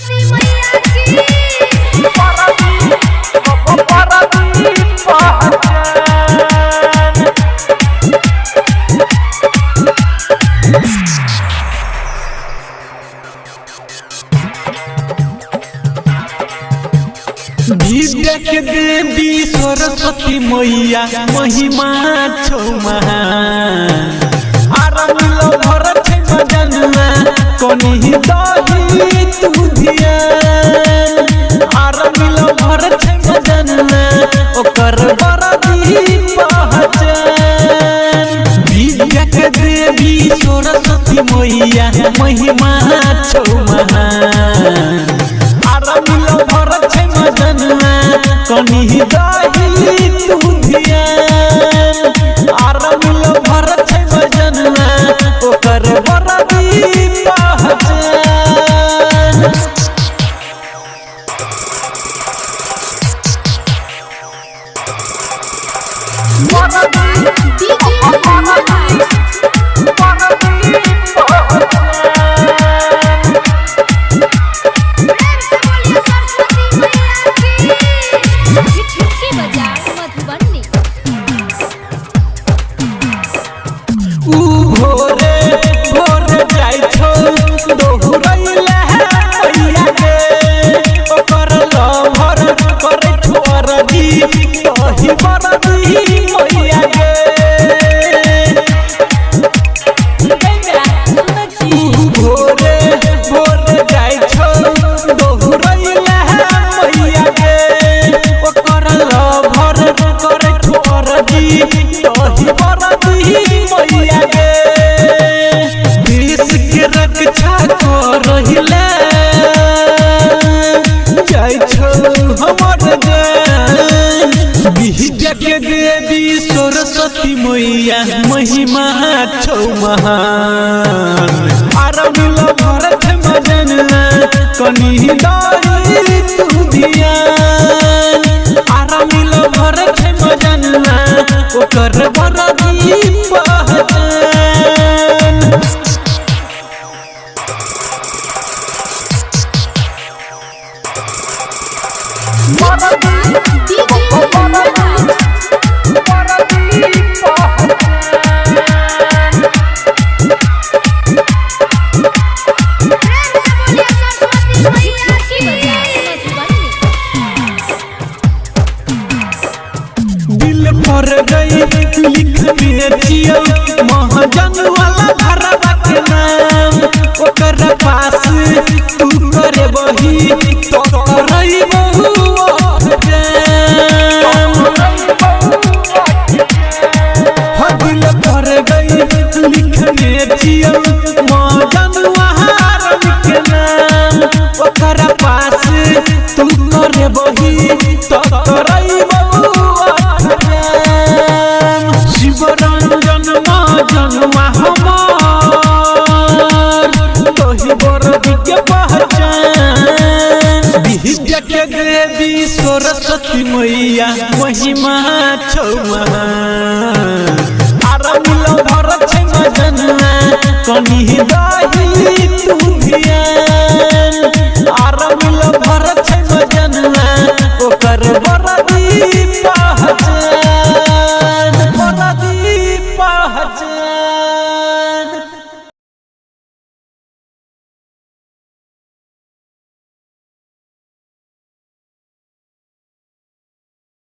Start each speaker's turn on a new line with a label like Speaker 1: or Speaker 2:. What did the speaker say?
Speaker 1: सरस्वती मैया की
Speaker 2: विद्या के देवी सरस्वती मैया महिमा छौ महान आरमिलो भर छै मजनुआ कोनी दही तू धियान आरमिलो भर छै मजनुआ ओकर बरदी पहचान विद्या के देवी सरस्वती मैया महिमा छौ महान आरमिलो भर छै मजनुआ कोनी दही तू धियान आरमिलो भर छै मजनुआ ओकर बरदी पहचान विद्या के देवी सरस्वती मैया महिमा छौ महान आरमिलो भर छै मजनुआ कोनी दही तू धियान आरमिलो भर छै मजनुआ ओकर बरदी पहचान पर गई लिख बेचियो महाजन वाला भरवा के नाम ओकर पास तू करे बही तो करई बहु दिल पर गई लिख बेचियो महाजन वाला के नाम ओकर पास तू करे बही तो करई बहु जन्मा हमार तोही बरदी के पहचान विद्या के देवी सरस्वती मैया महिमा छौ महान आरमिलो भर छै मजनुआ कोनी दही तू धियान